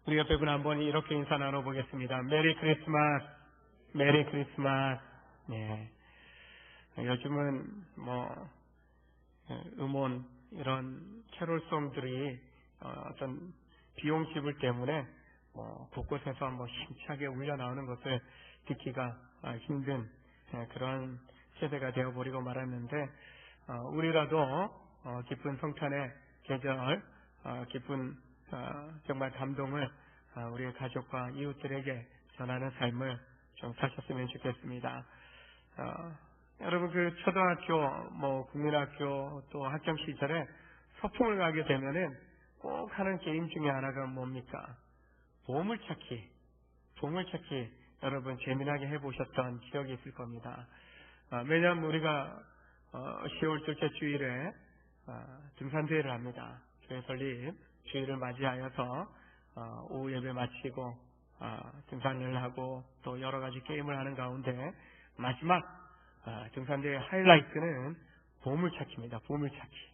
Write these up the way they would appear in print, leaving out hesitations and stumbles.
우리 옆에 분 한번 이렇게 인사 나눠보겠습니다. 메리 크리스마스, 메리 크리스마스. 네. 요즘은 음원 이런 캐롤송들이 어떤 비용 지불 때문에 곳곳에서 힘차게 울려 나오는 것을 듣기가 힘든 그런 세대가 되어버리고 말았는데, 우리라도 기쁜 성탄의 계절, 기쁜 정말 감동을 우리의 가족과 이웃들에게 전하는 삶을 좀 사셨으면 좋겠습니다. 여러분, 그 초등학교, 국민학교 또 학창 시절에 소풍을 가게 되면은 꼭 하는 게임 중에 하나가 뭡니까? 보물찾기. 보물찾기 여러분 재미나게 해보셨던 기억이 있을 겁니다. 매년 우리가 10월 둘째 주일에 등산대회를 합니다. 교회 설립 주일을 맞이하여서 오후 예배 마치고 등산을 하고 또 여러 가지 게임을 하는 가운데 마지막 등산대회 하이라이트는 보물찾기입니다. 보물찾기.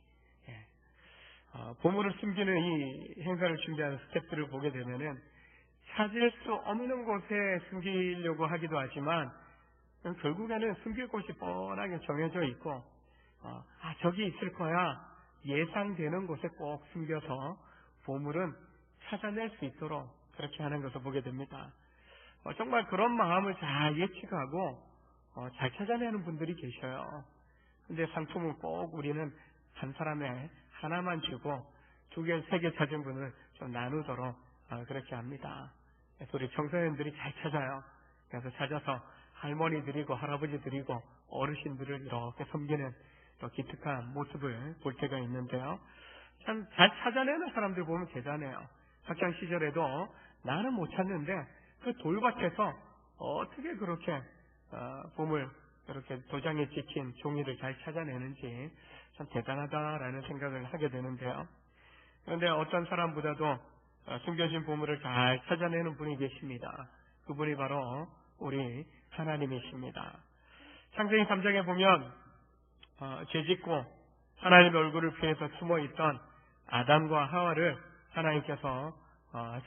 보물을 숨기는 이 행사를 준비하는 스태프들을 보게 되면은 찾을 수 없는 곳에 숨기려고 하기도 하지만 결국에는 숨길 곳이 뻔하게 정해져 있고 저기 있을 거야 예상되는 곳에 꼭 숨겨서 보물은 찾아낼 수 있도록 그렇게 하는 것을 보게 됩니다. 정말 그런 마음을 잘 예측하고 잘 찾아내는 분들이 계셔요. 근데 상품은 꼭 우리는 한 사람에 하나만 주고 2개, 3개 찾은 분을 좀 나누도록 그렇게 합니다. 그래서 우리 청소년들이 잘 찾아요. 그래서 찾아서 할머니 드리고 할아버지 드리고 어르신들을 이렇게 섬기는 또 기특한 모습을 볼 때가 있는데요. 참 잘 찾아내는 사람들 보면 대단해요. 학창 시절에도 나는 못 찾는데 그 돌밭에서 어떻게 그렇게 보물 이렇게 도장에 찍힌 종이를 잘 찾아내는지 참 대단하다라는 생각을 하게 되는데요. 그런데 어떤 사람보다도 숨겨진 보물을 잘 찾아내는 분이 계십니다. 그분이 바로 우리 하나님이십니다. 창세기 3장에 보면 죄짓고 하나님의 얼굴을 피해서 숨어있던 아담과 하와를 하나님께서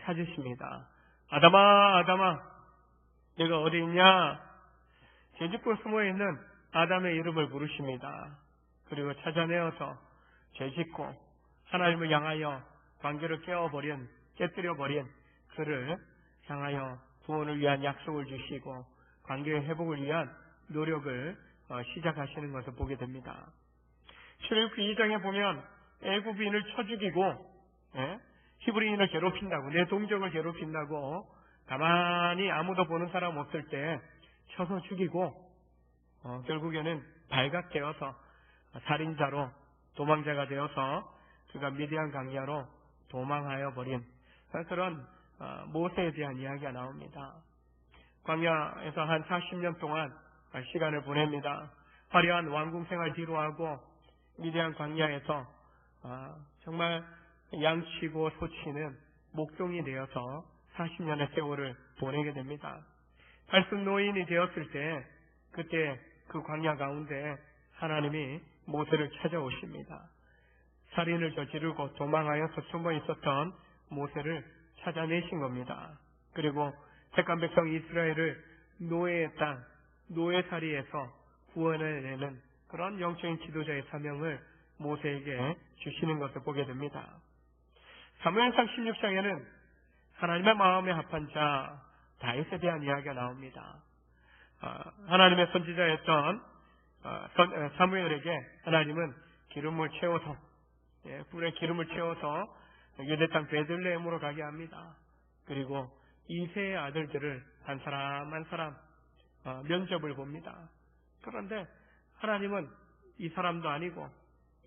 찾으십니다. 아담아, 아담아, 내가 어디 있냐? 죄짓고 숨어있는 아담의 이름을 부르십니다. 그리고 찾아내어서 죄짓고 하나님을 향하여 관계를 깨뜨려버린 그를 향하여 구원을 위한 약속을 주시고 관계의 회복을 위한 노력을 시작하시는 것을 보게 됩니다. 출애굽기 2장에 보면 애굽인을 쳐 죽이고 히브리인을 괴롭힌다고, 내 동족을 괴롭힌다고 가만히 아무도 보는 사람 없을 때 쳐서 죽이고 결국에는 발각되어서 살인자로 도망자가 되어서 그가 미디안 광야로 도망하여 버린 그런 모세에 대한 이야기가 나옵니다. 광야에서 한 40년 동안 시간을 보냅니다. 화려한 왕궁 생활 뒤로하고 미디안 광야에서 정말 양치고 소치는 목동이 되어서 40년의 세월을 보내게 됩니다. 팔순 노인이 되었을 때 그때 그 광야 가운데 하나님이 모세를 찾아오십니다. 살인을 저지르고 도망하여서 숨어 있었던 모세를 찾아내신 겁니다. 그리고 택한 백성 이스라엘을 노예의 땅, 노예살이에서 구원해내는 그런 영적인 지도자의 사명을 모세에게 주시는 것을 보게 됩니다. 사무엘상 16장에는 하나님의 마음에 합한 자 다윗에 대한 이야기가 나옵니다. 하나님의 선지자였던 사무엘에게 하나님은 기름을 채워서 뿔에 기름을 채워서 유대 땅 베들레헴으로 가게 합니다. 그리고 이세의 아들들을 한 사람 한 사람 면접을 봅니다. 그런데 하나님은 이 사람도 아니고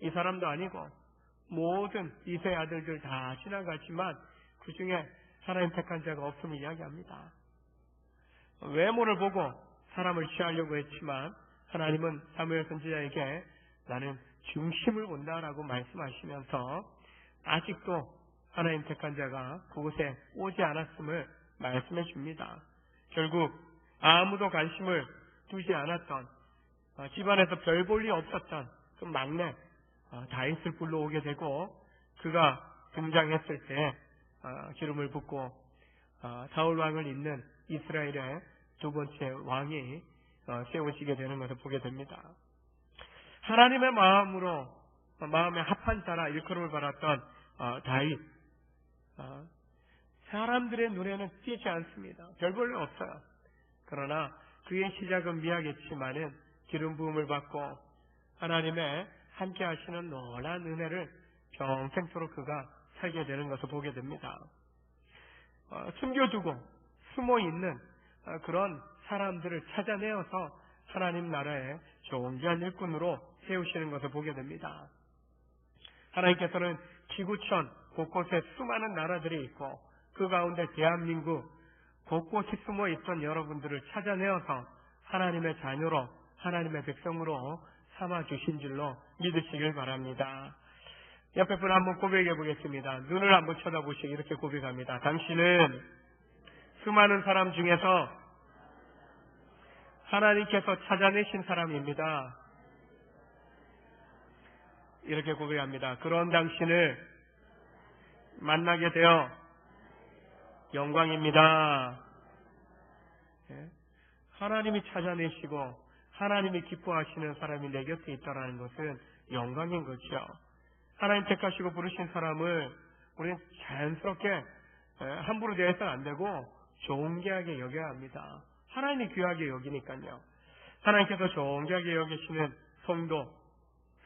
이 사람도 아니고 모든 이세의 아들들 다 지나갔지만 그 중에 하나님 택한 자가 없음을 이야기합니다. 외모를 보고 사람을 취하려고 했지만 하나님은 사무엘 선지자에게 나는 중심을 본다라고 말씀하시면서 아직도 하나님 택한 자가 그곳에 오지 않았음을 말씀해 줍니다. 결국 아무도 관심을 두지 않았던 집안에서 별 볼 일 없었던 그 막내 다윗을 불러오게 되고 그가 등장했을 때 기름을 붓고 사울 왕을 잇는 이스라엘의 두 번째 왕이 세워지게 되는 것을 보게 됩니다. 하나님의 마음에 합한 자라 일컬음을 받았던 다윗, 사람들의 눈에는 띄지 않습니다. 별 볼일 없어요. 그러나 그의 시작은 미하겠지만은 기름 부음을 받고 하나님의 함께 하시는 놀라운 은혜를 평생토록 그가 살게 되는 것을 보게 됩니다. 숨겨두고 숨어있는 그런 사람들을 찾아내어서 하나님 나라의 존귀한 일꾼으로 세우시는 것을 보게 됩니다. 하나님께서는 지구촌 곳곳에 수많은 나라들이 있고 그 가운데 대한민국 곳곳에 숨어있던 여러분들을 찾아내어서 하나님의 자녀로 하나님의 백성으로 삼아주신 줄로 믿으시길 바랍니다. 옆에 분 한번 고백해 보겠습니다. 눈을 한번 쳐다보시고 이렇게 고백합니다. 당신은 수많은 사람 중에서 하나님께서 찾아내신 사람입니다. 이렇게 고백합니다. 그런 당신을 만나게 되어 영광입니다. 하나님이 찾아내시고 하나님이 기뻐하시는 사람이 내 곁에 있다는 것은 영광인 거죠. 하나님 택하시고 부르신 사람을 우리는 자연스럽게 함부로 대해서는 안 되고 존귀하게 여겨야 합니다. 하나님이 귀하게 여기니까요. 하나님께서 존귀하게 여기시는 성도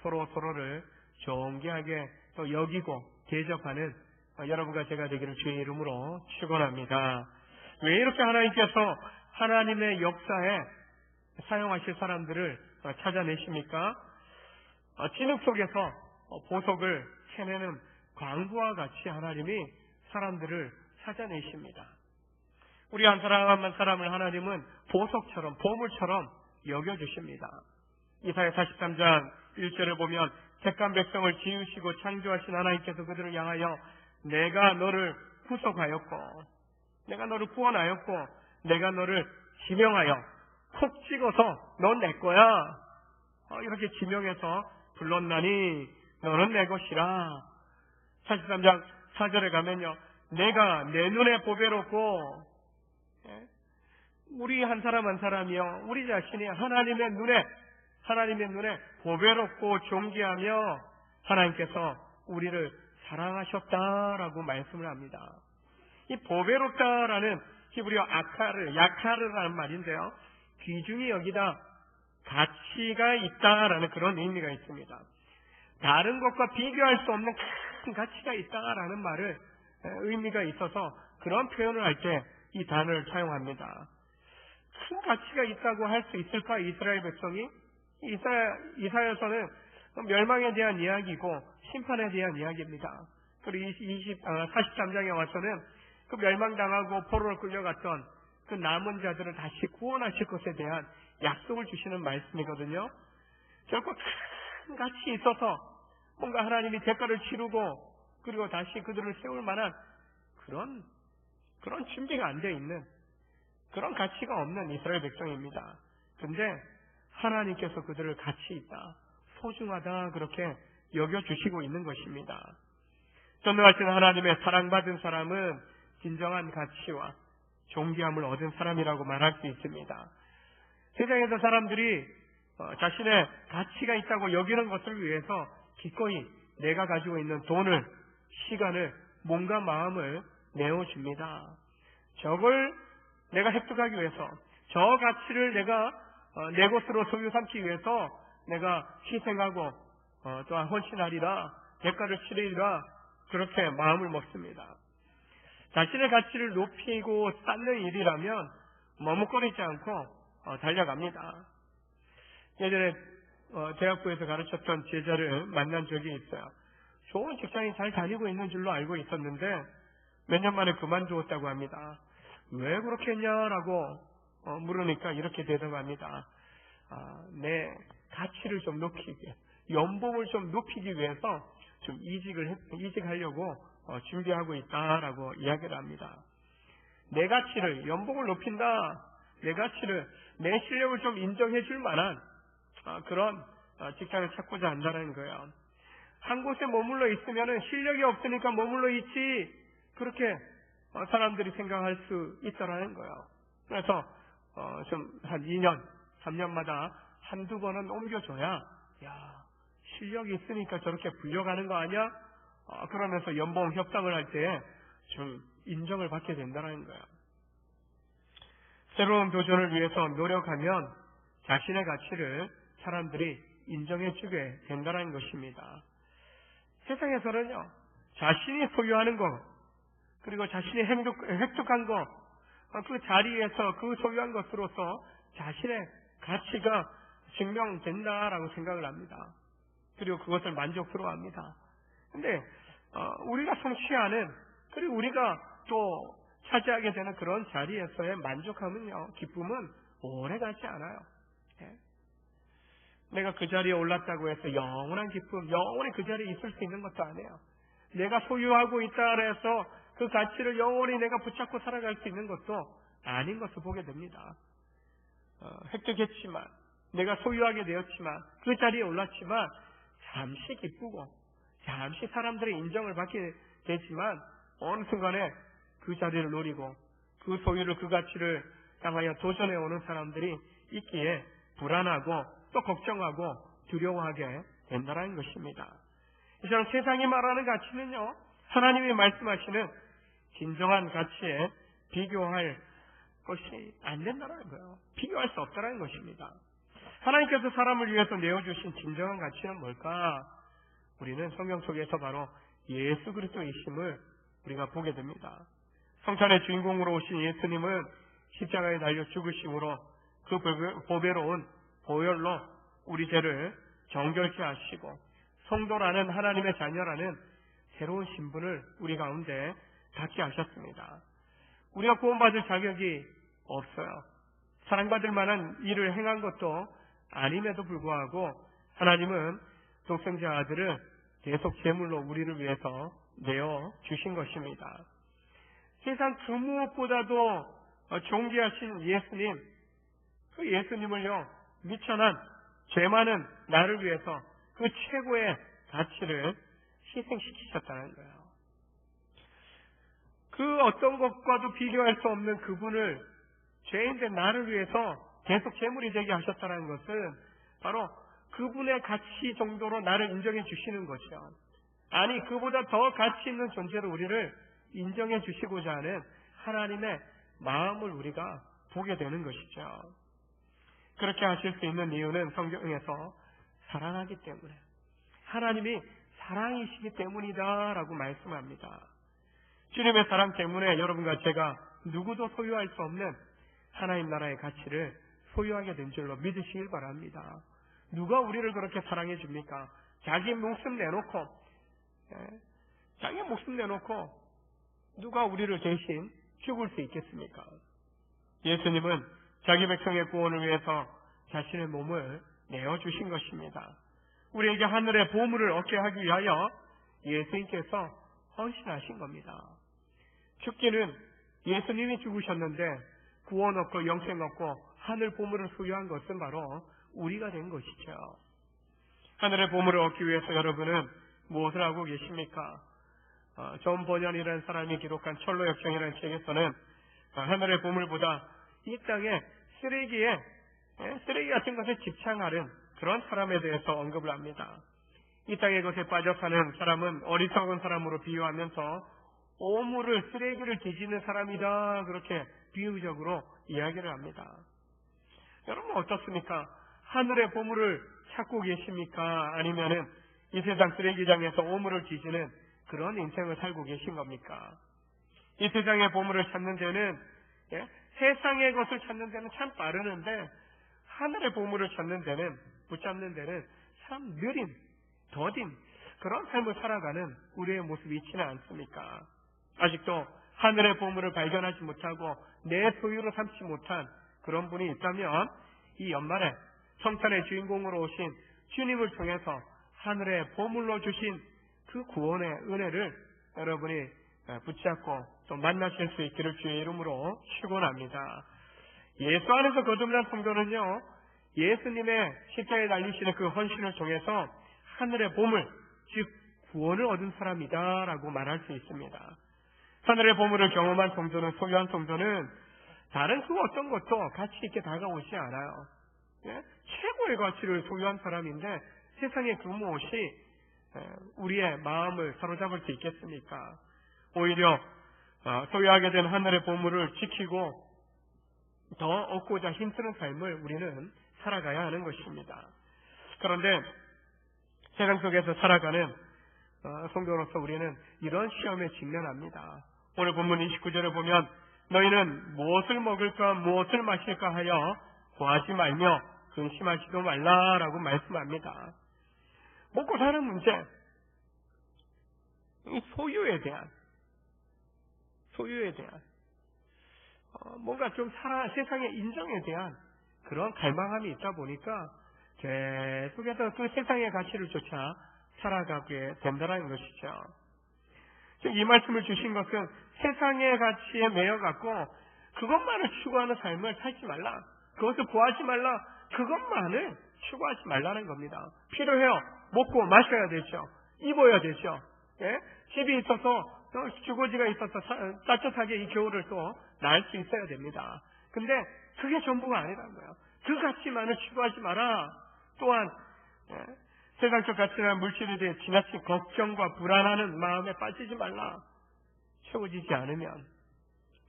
서로를 존귀하게 또 여기고 대접하는 여러분과 제가 되기를 주의 이름으로 축원합니다. 왜 이렇게 하나님께서 하나님의 역사에 사용하실 사람들을 찾아내십니까? 진흙 속에서 보석을 캐내는 광부와 같이 하나님이 사람들을 찾아내십니다. 우리 한 사람 한 사람을 하나님은 보석처럼 보물처럼 여겨주십니다. 이사야 43장 1절을 보면 택한 백성을 지으시고 창조하신 하나님께서 그들을 향하여 내가 너를 구속하였고 내가 너를 구원하였고 내가 너를 지명하여 콕 찍어서 넌 내 거야 이렇게 지명해서 불렀나니 너는 내 것이라. 43장 4절에 가면요 내가 내 눈에 보배롭고 우리 한 사람 한 사람이요 우리 자신이 하나님의 눈에 보배롭고 존귀하며 하나님께서 우리를 사랑하셨다라고 말씀을 합니다. 이 보배롭다라는 히브리어 야카르라는 말인데요. 귀중히 여기다 가치가 있다라는 그런 의미가 있습니다. 다른 것과 비교할 수 없는 큰 가치가 있다라는 말을 의미가 있어서 그런 표현을 할 때 이 단어를 사용합니다. 큰 가치가 있다고 할 수 있을까? 이스라엘 백성이? 이사야서는 멸망에 대한 이야기고 심판에 대한 이야기입니다. 그리고 43장에 와서는 그 멸망당하고 포로로 끌려갔던 그 남은 자들을 다시 구원하실 것에 대한 약속을 주시는 말씀이거든요. 결코 큰 가치 있어서 뭔가 하나님이 대가를 치르고 그리고 다시 그들을 세울 만한 그런 준비가 안 되어 있는 그런 가치가 없는 이스라엘 백성입니다. 근데 하나님께서 그들을 가치 있다, 소중하다 그렇게 여겨주시고 있는 것입니다. 전능하신 하나님의 사랑받은 사람은 진정한 가치와 존귀함을 얻은 사람이라고 말할 수 있습니다. 세상에서 사람들이 자신의 가치가 있다고 여기는 것을 위해서 기꺼이 내가 가지고 있는 돈을, 시간을, 몸과 마음을 내어줍니다. 저걸 내가 획득하기 위해서, 저 가치를 내가 내 것으로 소유 삼기 위해서 내가 희생하고 또한 헌신하리라, 대가를 치르리라 그렇게 마음을 먹습니다. 자신의 가치를 높이고 쌓는 일이라면 머뭇거리지 않고 달려갑니다. 예전에 대학부에서 가르쳤던 제자를 만난 적이 있어요. 좋은 직장에 잘 다니고 있는 줄로 알고 있었는데 몇 년 만에 그만두었다고 합니다. 왜 그렇게 했냐라고 물으니까 이렇게 대답합니다. 내 가치를 좀 높이기 위해, 연봉을 좀 높이기 위해서 좀 이직하려고 준비하고 있다라고 이야기를 합니다. 내 가치를, 연봉을 높인다, 내 가치를, 내 실력을 좀 인정해 줄 만한 그런 직장을 찾고자 한다는 거예요. 한 곳에 머물러 있으면 실력이 없으니까 머물러 있지, 그렇게 사람들이 생각할 수 있더라는 거예요. 그래서 좀 한 2년, 3년마다 한두 번은 옮겨줘야 실력이 있으니까 저렇게 불려가는 거 아니야? 그러면서 연봉 협상을 할 때 좀 인정을 받게 된다는 거예요. 새로운 도전을 위해서 노력하면 자신의 가치를 사람들이 인정해주게 된다는 것입니다. 세상에서는요, 자신이 소유하는 것, 그리고 자신이 획득한 것, 그 자리에서 그 소유한 것으로서 자신의 가치가 증명된다라고 생각을 합니다. 그리고 그것을 만족스러워합니다. 근데 우리가 성취하는, 그리고 우리가 또 차지하게 되는 그런 자리에서의 만족함은요, 기쁨은 오래가지 않아요. 내가 그 자리에 올랐다고 해서 영원한 기쁨, 영원히 그 자리에 있을 수 있는 것도 아니에요. 내가 소유하고 있다 해서 그 가치를 영원히 내가 붙잡고 살아갈 수 있는 것도 아닌 것을 보게 됩니다. 획득했지만, 내가 소유하게 되었지만, 그 자리에 올랐지만 잠시 기쁘고 잠시 사람들의 인정을 받게 되지만 어느 순간에 그 자리를 노리고 그 소유를, 그 가치를 향하여 도전해 오는 사람들이 있기에 불안하고 또 걱정하고 두려워하게 된다는 것입니다. 이처럼 세상이 말하는 가치는요, 하나님이 말씀하시는 진정한 가치에 비교할 것이 안 된다는 거예요. 비교할 수 없다는 것입니다. 하나님께서 사람을 위해서 내어주신 진정한 가치는 뭘까? 우리는 성경 속에서 바로 예수 그리스도이심을 우리가 보게 됩니다. 성찬의 주인공으로 오신 예수님은 십자가에 달려 죽으심으로 그 보배로운 보혈로 우리 죄를 정결케 하시고 성도라는 하나님의 자녀라는 새로운 신분을 우리 가운데 갖게 하셨습니다. 우리가 구원받을 자격이 없어요. 사랑받을 만한 일을 행한 것도 아님에도 불구하고 하나님은 독생자 아들을 계속 제물로 우리를 위해서 내어 주신 것입니다. 세상 그 무엇보다도 존귀하신 예수님, 그 예수님을요, 미천한 죄 많은 나를 위해서 그 최고의 가치를 희생시키셨다는 거예요. 그 어떤 것과도 비교할 수 없는 그분을 죄인된 나를 위해서 계속 제물이 되게 하셨다는 것은 바로 그분의 가치 정도로 나를 인정해 주시는 것이요. 아니, 그보다 더 가치 있는 존재로 우리를 인정해 주시고자 하는 하나님의 마음을 우리가 보게 되는 것이죠. 그렇게 하실 수 있는 이유는 성경에서 사랑하기 때문에, 하나님이 사랑이시기 때문이다라고 말씀합니다. 주님의 사랑 때문에 여러분과 제가 누구도 소유할 수 없는 하나님 나라의 가치를 소유하게 된 줄로 믿으시길 바랍니다. 누가 우리를 그렇게 사랑해 줍니까? 자기 목숨 내놓고 누가 우리를 대신 죽을 수 있겠습니까? 예수님은 자기 백성의 구원을 위해서 자신의 몸을 내어주신 것입니다. 우리에게 하늘의 보물을 얻게 하기 위하여 예수님께서 헌신하신 겁니다. 죽기는 예수님이 죽으셨는데 구원 얻고 영생 얻고 하늘 보물을 소유한 것은 바로 우리가 된 것이죠. 하늘의 보물을 얻기 위해서 여러분은 무엇을 하고 계십니까? 존 버년이라는 사람이 기록한 철로 역정이라는 책에서는 하늘의 보물보다 이 땅의 쓰레기 같은 것에 집착하는 그런 사람에 대해서 언급을 합니다. 이 땅의 것에 빠져 사는 사람은 어리석은 사람으로 비유하면서 오물을, 쓰레기를 뒤지는 사람이다, 그렇게 비유적으로 이야기를 합니다. 여러분 어떻습니까? 하늘의 보물을 찾고 계십니까? 아니면은 이 세상 쓰레기장에서 오물을 뒤지는 그런 인생을 살고 계신 겁니까? 이 세상의 보물을 찾는 데는, 세상의 것을 찾는 데는 참 빠르는데 하늘의 보물을 찾는 데는, 붙잡는 데는 참 느린, 더딘 그런 삶을 살아가는 우리의 모습이 있지는 않습니까? 아직도 하늘의 보물을 발견하지 못하고 내 소유로 삼지 못한 그런 분이 있다면 이 연말에 성찬의 주인공으로 오신 주님을 통해서 하늘의 보물로 주신 그 구원의 은혜를 여러분이 붙잡고 또 만나실 수 있기를 주의 이름으로 축원합니다. 예수 안에서 거듭난 성도는요, 예수님의 십자가에 달리시는 그 헌신을 통해서 하늘의 보물, 즉 구원을 얻은 사람이다라고 말할 수 있습니다. 하늘의 보물을 경험한 성도는, 소유한 성도는 다른 그 어떤 것도 가치 있게 다가오지 않아요. 예? 최고의 가치를 소유한 사람인데 세상의 그 무엇이 우리의 마음을 사로잡을 수 있겠습니까? 오히려 소유하게 된 하늘의 보물을 지키고 더 얻고자 힘쓰는 삶을 우리는 살아가야 하는 것입니다. 그런데 세상 속에서 살아가는 성도로서 우리는 이런 시험에 직면합니다. 오늘 본문 29절에 보면 너희는 무엇을 먹을까 무엇을 마실까 하여 구하지 말며 근심하지도 말라라고 말씀합니다. 먹고 사는 문제, 이 소유에 대한 뭔가 좀 세상의 인정에 대한 그런 갈망함이 있다 보니까 계속해서 그 세상의 가치를 쫓아 살아가게 된다는 것이죠. 이 말씀을 주신 것은 세상의 가치에 매여갖고 그것만을 추구하는 삶을 살지 말라, 그것을 구하지 말라, 그것만을 추구하지 말라는 겁니다. 필요해요. 먹고 마셔야 되죠. 입어야 되죠. 예? 집이 있어서 주거지가 있어서 따뜻하게 이 겨울을 또 날 수 있어야 됩니다. 근데 그게 전부가 아니라는 거예요. 그 가치만을 추구하지 마라. 또한 세상적 가치나 물질에 대해 지나친 걱정과 불안하는 마음에 빠지지 말라. 채워지지 않으면,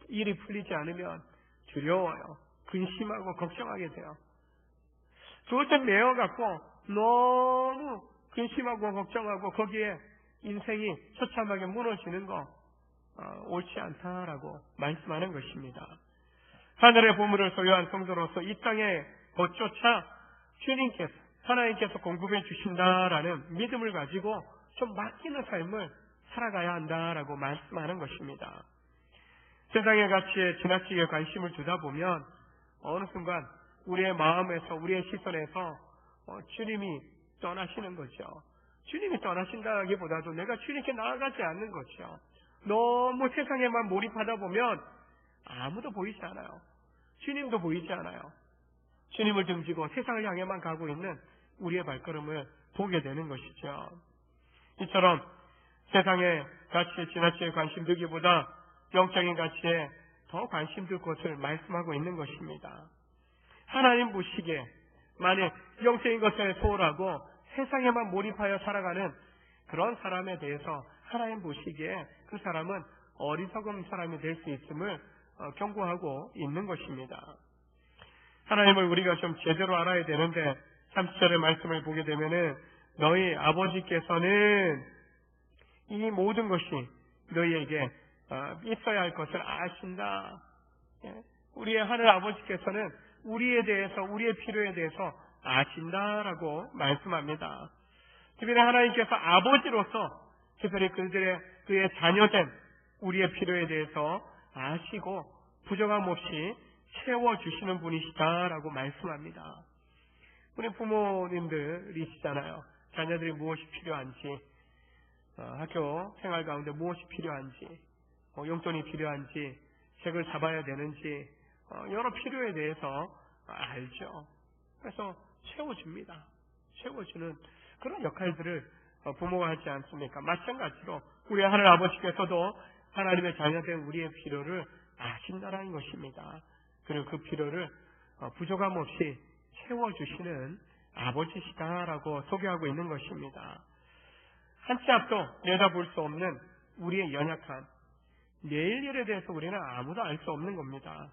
일이 풀리지 않으면 두려워요. 근심하고 걱정하게 돼요. 그것에 매여갖고 너무 근심하고 걱정하고 거기에 인생이 처참하게 무너지는 거 옳지 않다라고 말씀하는 것입니다. 하늘의 보물을 소유한 성도로서 이 땅에 걷조차 하나님께서 공급해 주신다라는 믿음을 가지고 좀 맡기는 삶을 살아가야 한다라고 말씀하는 것입니다. 세상의 가치에 지나치게 관심을 두다 보면 어느 순간 우리의 마음에서, 우리의 시선에서 주님이 떠나시는 거죠. 주님이 떠나신다기보다도 내가 주님께 나아가지 않는 거죠. 너무 세상에만 몰입하다 보면 아무도 보이지 않아요. 주님도 보이지 않아요. 주님을 등지고 세상을 향해만 가고 있는 우리의 발걸음을 보게 되는 것이죠. 이처럼 세상의 가치에 지나치게 관심 두기보다 영적인 가치에 더 관심 둘 것을 말씀하고 있는 것입니다. 하나님 보시기에 만약 영적인 것에 소홀하고 세상에만 몰입하여 살아가는 그런 사람에 대해서 하나님 보시기에 그 사람은 어리석은 사람이 될 수 있음을 경고하고 있는 것입니다. 하나님을 우리가 좀 제대로 알아야 되는데 30절의 말씀을 보게 되면은 너희 아버지께서는 이 모든 것이 너희에게 있어야 할 것을 아신다. 우리의 하늘 아버지께서는 우리에 대해서, 우리의 필요에 대해서 아신다라고 말씀합니다. 특별히 하나님께서 아버지로서 특별히 그의 자녀된 우리의 필요에 대해서 아시고 부정함 없이 채워주시는 분이시다라고 말씀합니다. 우리 부모님들이시잖아요. 자녀들이 무엇이 필요한지, 학교 생활 가운데 무엇이 필요한지, 용돈이 필요한지, 책을 사봐야 되는지, 여러 필요에 대해서 알죠. 그래서 채워줍니다. 채워주는 그런 역할들을 부모가 하지 않습니까? 마찬가지로 우리 하늘 아버지께서도 하나님의 자녀된 우리의 필요를 아신다라는 것입니다. 그리고 그 필요를 부족함 없이 채워주시는 아버지시다라고 소개하고 있는 것입니다. 한 치 앞도 내다볼 수 없는 우리의 연약함, 내일 일에 대해서 우리는 아무도 알 수 없는 겁니다.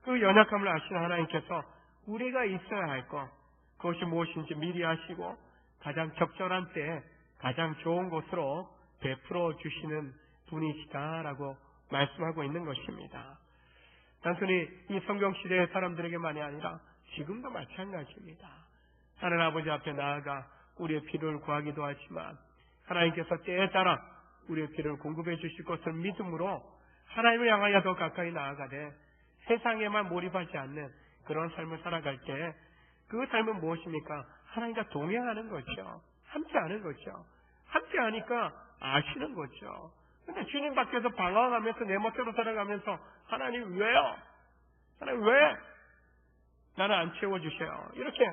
그 연약함을 아시는 하나님께서 우리가 있어야 할 것, 그것이 무엇인지 미리 아시고 가장 적절한 때에 가장 좋은 곳으로 베풀어 주시는 분이시다라고 말씀하고 있는 것입니다. 단순히 이 성경시대의 사람들에게만이 아니라 지금도 마찬가지입니다. 하늘 아버지 앞에 나아가 우리의 필요를 구하기도 하지만 하나님께서 때에 따라 우리의 필요를 공급해 주실 것을 믿음으로 하나님을 향하여 더 가까이 나아가되 세상에만 몰입하지 않는 그런 삶을 살아갈 때 그 삶은 무엇입니까? 하나님과 동행하는 거죠. 함께하는 거죠. 함께하니까 아시는 거죠. 근데 주님 밖에서 방황하면서 내 멋대로 살아가면서 하나님 왜요? 하나님 왜? 나는 안 채워주셔요. 이렇게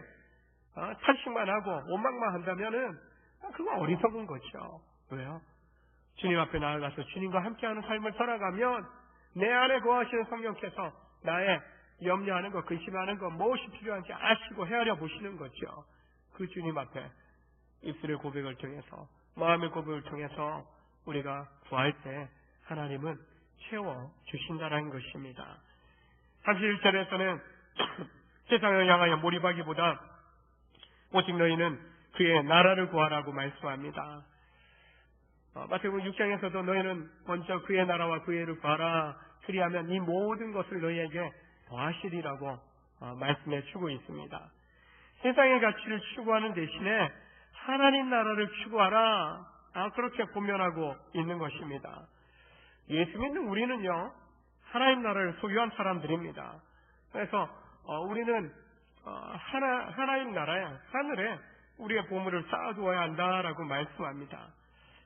탄식만 하고 원망만 한다면은 그거 어리석은 거죠. 왜요? 주님 앞에 나아가서 주님과 함께하는 삶을 살아가면 내 안에 거하시는 성령께서 나의 염려하는 것, 근심하는 것, 무엇이 필요한지 아시고 헤아려 보시는 거죠. 그 주님 앞에 입술의 고백을 통해서, 마음의 고백을 통해서 우리가 구할 때 하나님은 채워주신다는 것입니다. 31절에서는 세상을 향하여 몰입하기보다 오직 너희는 그의 나라를 구하라고 말씀합니다. 마태복음 6장에서도 너희는 먼저 그의 나라와 그의 의를 구하라. 그리하면 이 모든 것을 너희에게 더하시리라고 말씀해 주고 있습니다. 세상의 가치를 추구하는 대신에 하나님 나라를 추구하라. 그렇게 권면하고 있는 것입니다. 예수 믿는 우리는요, 하나님 나라를 소유한 사람들입니다. 그래서 우리는 하나님 나라에, 하늘에 우리의 보물을 쌓아두어야 한다라고 말씀합니다.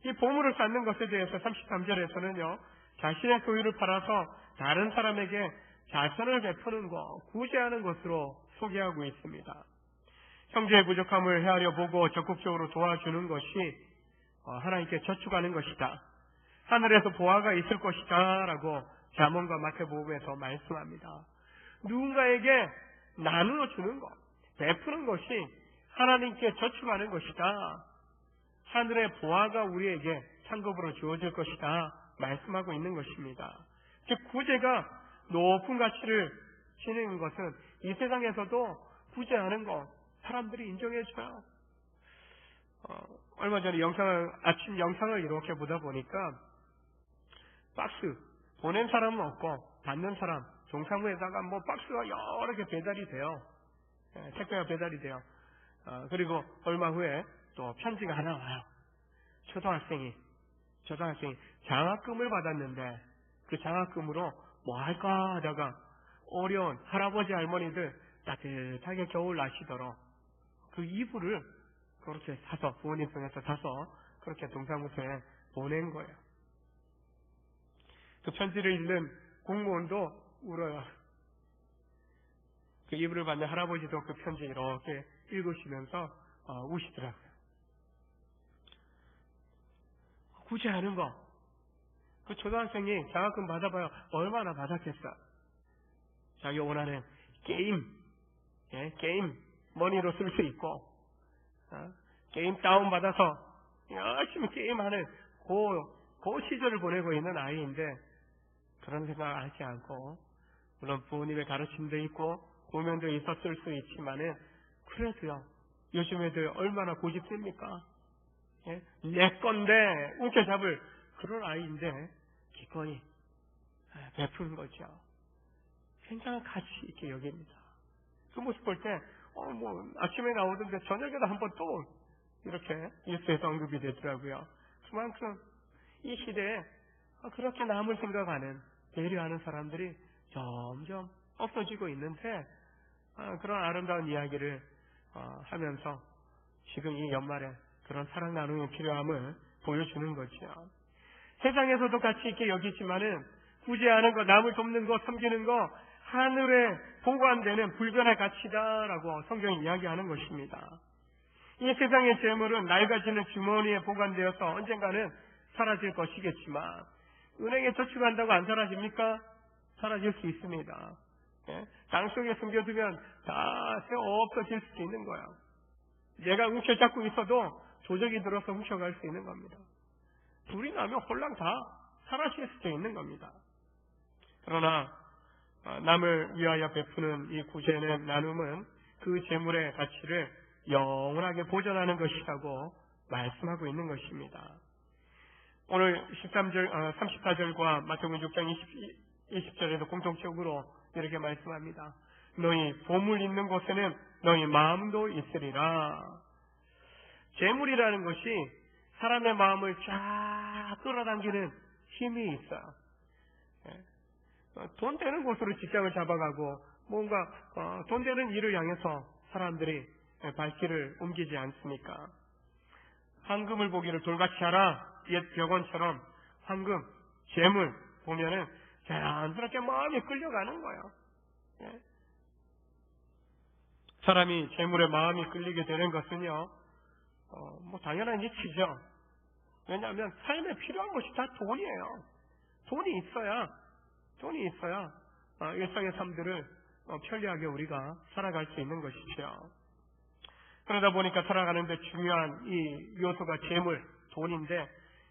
이 보물을 쌓는 것에 대해서 33절에서는요, 자신의 소유를 팔아서 다른 사람에게 자선을 베푸는 것, 구제하는 것으로 소개하고 있습니다. 형제의 부족함을 헤아려 보고 적극적으로 도와주는 것이 하나님께 저축하는 것이다. 하늘에서 보화가 있을 것이다 라고 잠언과 마태복음에서 말씀합니다. 누군가에게 나누어 주는 것, 베푸는 것이 하나님께 저축하는 것이다. 하늘의 보화가 우리에게 상급으로 주어질 것이다 말씀하고 있는 것입니다. 즉 구제가 높은 가치를 지니는 것은 이 세상에서도 구제하는 것 사람들이 인정해줘요. 얼마 전에 아침 영상을 이렇게 보다 보니까 박스 보낸 사람은 없고 받는 사람 종사무에다가 박스가 여러 개 배달이 돼요. 택배가 배달이 돼요. 그리고 얼마 후에 또 편지가 하나 와요. 초등학생이 장학금을 받았는데 그 장학금으로 뭐 할까 하다가 어려운 할아버지 할머니들 따뜻하게 겨울 나시도록 그 이불을 그렇게 사서 부모님 통해서 사서 그렇게 동사무소에 보낸 거예요. 그 편지를 읽는 공무원도 울어요. 그 이불을 받는 할아버지도 그 편지 이렇게 읽으시면서 우시더라고요. 구제하는 거. 그 초등학생이 장학금 받아봐요. 얼마나 받았겠어. 자기 원하는 게임 머니로 쓸 수 있고 게임 다운받아서 열심히 게임하는 그 시절을 보내고 있는 아이인데 그런 생각을 하지 않고 물론 부모님의 가르침도 있고 고면도 있었을 수 있지만은 그래도요 요즘 애들 얼마나 고집셉니까? 내 건데 움켜잡을 그런 아이인데 기꺼이 베푸는 거죠. 굉장한 가치 있게 여깁니다. 그 모습 볼 때 아침에 나오던데 저녁에도 한번 또 이렇게 뉴스에서 언급이 되더라고요. 그만큼 이 시대에 그렇게 남을 생각하는 배려하는 사람들이 점점 없어지고 있는데 그런 아름다운 이야기를 하면서 지금 이 연말에 그런 사랑 나눔이 필요함을 보여주는 거죠. 세상에서도 가치 있게 여기지만은 구제하는 것, 남을 돕는 것, 섬기는 것 하늘에 보관되는 불변의 가치다라고 성경이 이야기하는 것입니다. 이 세상의 재물은 낡아지는 주머니에 보관되어서 언젠가는 사라질 것이겠지만 은행에 저축한다고 안 사라집니까? 사라질 수 있습니다. 땅속에 숨겨두면 다 없어질 수 있는 거예요. 내가 훔쳐잡고 있어도 조적이 들어서 훔쳐갈 수 있는 겁니다. 불이 나면 홀랑 다 사라질 수도 있는 겁니다. 그러나 남을 위하여 베푸는 이 구제의 나눔은 그 재물의 가치를 영원하게 보존하는 것이라고 말씀하고 있는 것입니다. 오늘 34절과 마태복음 6장 20절에도 공통적으로 이렇게 말씀합니다. 너희 보물 있는 곳에는 너희 마음도 있으리라. 재물이라는 것이 사람의 마음을 쫙 끌어당기는 힘이 있어요. 돈 되는 곳으로 직장을 잡아가고 뭔가 돈 되는 일을 향해서 사람들이 발길을 옮기지 않습니까? 황금을 보기를 돌같이 하라. 옛 벽원처럼 황금, 재물 보면은 자연스럽게 마음이 끌려가는 거예요. 사람이 재물에 마음이 끌리게 되는 것은요, 당연한 이치죠. 왜냐하면 삶에 필요한 것이 다 돈이에요. 돈이 있어야 일상의 삶들을 편리하게 우리가 살아갈 수 있는 것이죠. 그러다 보니까 살아가는데 중요한 이 요소가 재물, 돈인데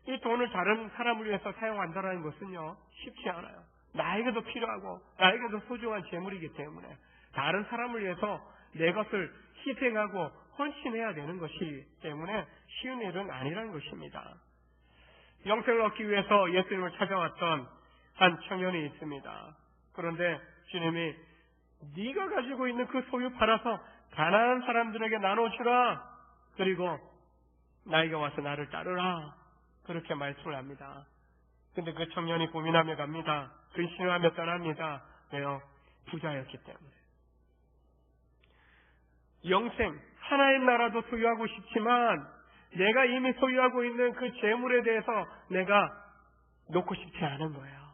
이 돈을 다른 사람을 위해서 사용한다는 것은요, 쉽지 않아요. 나에게도 필요하고 나에게도 소중한 재물이기 때문에 다른 사람을 위해서 내 것을 희생하고 헌신해야 되는 것이기 때문에 쉬운 일은 아니라는 것입니다. 영생을 얻기 위해서 예수님을 찾아왔던 한 청년이 있습니다. 그런데 주님이 네가 가지고 있는 그 소유 팔아서 가난한 사람들에게 나눠주라. 그리고 나에게 와서 나를 따르라. 그렇게 말씀을 합니다. 근데 그 청년이 고민하며 갑니다. 근심하며 떠납니다. 왜요? 부자였기 때문에. 영생, 하나의 나라도 소유하고 싶지만 내가 이미 소유하고 있는 그 재물에 대해서 내가 놓고 싶지 않은 거예요.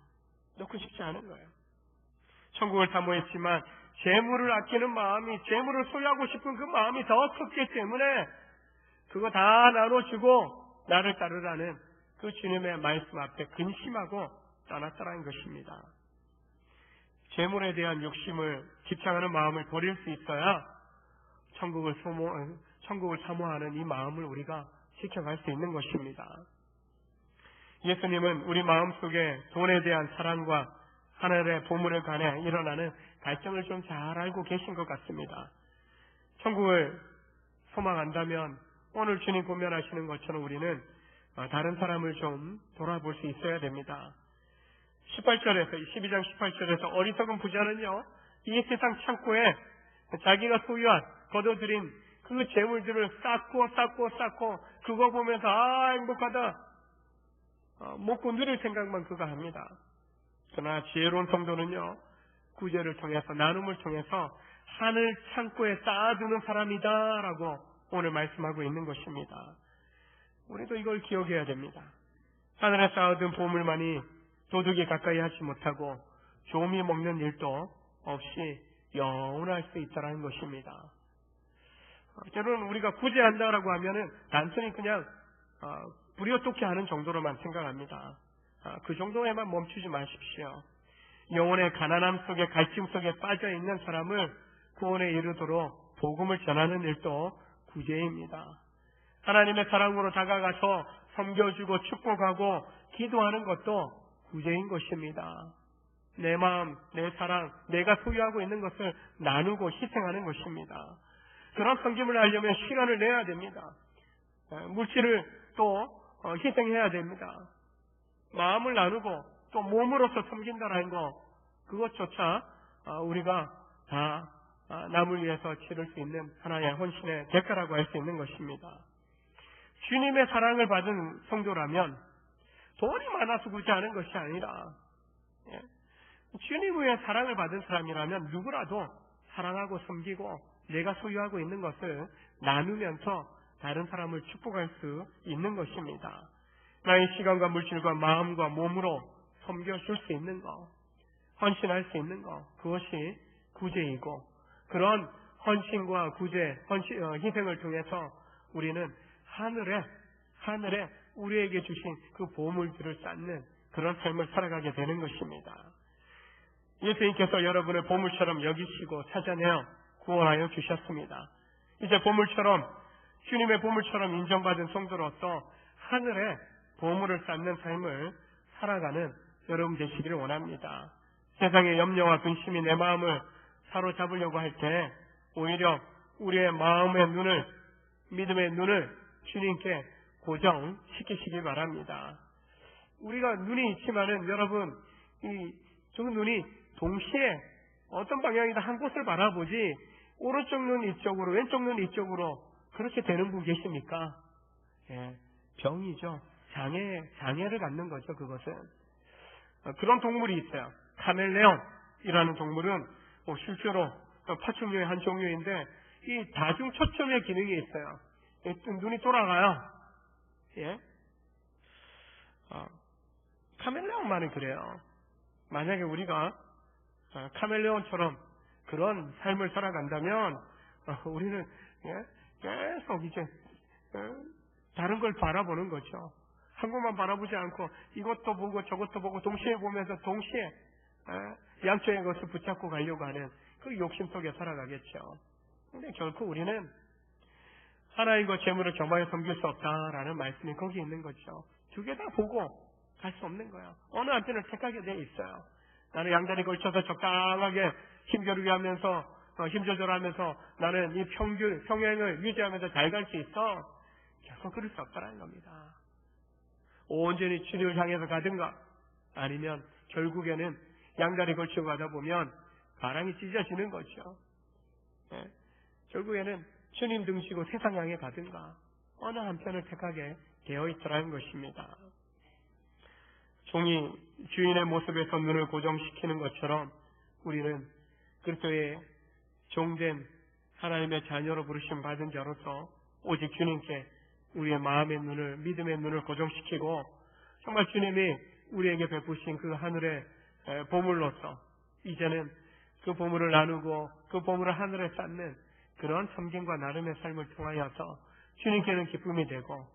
천국을 사모했지만 재물을 아끼는 마음이, 재물을 소유하고 싶은 그 마음이 더 컸기 때문에 그거 다 나눠주고 나를 따르라는 그 주님의 말씀 앞에 근심하고 떠났다는 것입니다. 재물에 대한 욕심을, 집착하는 마음을 버릴 수 있어야 천국을 사모하는 이 마음을 우리가 지켜갈 수 있는 것입니다. 예수님은 우리 마음속에 돈에 대한 사랑과 하늘의 보물에 관해 일어나는 갈등을 좀 잘 알고 계신 것 같습니다. 천국을 소망한다면 오늘 주님 고면하시는 것처럼 우리는 다른 사람을 좀 돌아볼 수 있어야 됩니다. 12장 18절에서 어리석은 부자는요, 이 세상 창고에 자기가 소유한, 거둬들인 그 재물들을 쌓고 그거 보면서 행복하다, 먹고 누릴 생각만 그가 합니다. 그러나 지혜로운 성도는요, 구제를 통해서, 나눔을 통해서 하늘 창고에 쌓아두는 사람이다라고 오늘 말씀하고 있는 것입니다. 우리도 이걸 기억해야 됩니다. 하늘에 쌓아둔 보물만이 도둑이 가까이 하지 못하고 조미 먹는 일도 없이 영원할 수 있다는 것입니다. 때로는 우리가 구제한다라고 하면은 단순히 그냥 부리어떻게 하는 정도로만 생각합니다. 그 정도에만 멈추지 마십시오. 영혼의 가난함 속에, 갈증 속에 빠져있는 사람을 구원에 이르도록 복음을 전하는 일도 구제입니다. 하나님의 사랑으로 다가가서 섬겨주고 축복하고 기도하는 것도 구제인 것입니다. 내 마음, 내 사랑, 내가 소유하고 있는 것을 나누고 희생하는 것입니다. 그런 섬김을 하려면 시간을 내야 됩니다. 물질을 또 희생해야 됩니다. 마음을 나누고 또 몸으로서 섬긴다라는 거, 그것조차 우리가 다 남을 위해서 치를 수 있는 하나의 헌신의 대가라고 할 수 있는 것입니다. 주님의 사랑을 받은 성도라면 돈이 많아서 구제하는 것이 아니라, 주님의 사랑을 받은 사람이라면 누구라도 사랑하고 섬기고 내가 소유하고 있는 것을 나누면서 다른 사람을 축복할 수 있는 것입니다. 나의 시간과 물질과 마음과 몸으로 섬겨줄 수 있는 것, 헌신할 수 있는 것, 그것이 구제이고, 그런 헌신과 구제, 희생을 통해서 우리는 하늘에 우리에게 주신 그 보물들을 쌓는 그런 삶을 살아가게 되는 것입니다. 예수님께서 여러분을 보물처럼 여기시고 찾아내어 구원하여 주셨습니다. 이제 주님의 보물처럼 인정받은 성도로서 하늘에 보물을 쌓는 삶을 살아가는 여러분 되시기를 원합니다. 세상의 염려와 근심이 내 마음을 사로잡으려고 할 때 오히려 우리의 마음의 눈을, 믿음의 눈을 주님께 고정시키시기 바랍니다. 우리가 눈이 있지만은 여러분, 두 눈이 동시에 어떤 방향이다 한 곳을 바라보지 오른쪽 눈 이쪽으로, 왼쪽 눈 이쪽으로 그렇게 되는 분 계십니까? 병이죠. 장애를 갖는 거죠, 그것은. 그런 동물이 있어요. 카멜레온이라는 동물은 실제로 파충류의 한 종류인데 이 다중 초점의 기능이 있어요. 눈이 돌아가요. 카멜레온만은 그래요. 만약에 우리가 카멜레온처럼 그런 삶을 살아간다면 우리는 계속 이제 다른 걸 바라보는 거죠. 한국만 바라보지 않고 이것도 보고 저것도 보고 동시에 보면서 동시에 양쪽의 것을 붙잡고 가려고 하는 그 욕심 속에 살아가겠죠. 근데 결코 우리는 하나님과 재물을 겸하여 섬길 수 없다라는 말씀이 거기 있는 거죠. 두 개 다 보고 갈 수 없는 거야. 어느 한편을 택하게 돼 있어요. 나는 양다리 걸쳐서 적당하게 힘겨루게 하면서 힘 조절하면서 나는 이 평행을 유지하면서 잘 갈 수 있어. 결코 그럴 수 없다는 겁니다. 온전히 주님을 향해서 가든가 아니면 결국에는 양다리 걸치고 가다 보면 바람이 찢어지는 거죠. 네. 결국에는 주님 등지고 세상 향해 가든가 어느 한편을 택하게 되어 있더라는 것입니다. 종이 주인의 모습에서 눈을 고정시키는 것처럼 우리는 그리스도의 종된 하나님의 자녀로 부르심 받은 자로서 오직 주님께 우리의 마음의 눈을, 믿음의 눈을 고정시키고 정말 주님이 우리에게 베푸신 그 하늘의 보물로서 이제는 그 보물을 나누고 그 보물을 하늘에 쌓는 그런 섬김과 나름의 삶을 통하여서 주님께는 기쁨이 되고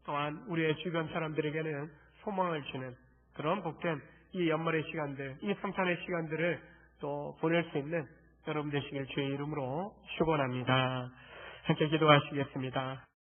또한 우리의 주변 사람들에게는 소망을 주는 그런 복된 이 연말의 시간들, 이 성탄의 시간들을 또 보낼 수 있는 여러분 되시길 주의 이름으로 축원합니다. 함께 기도하시겠습니다.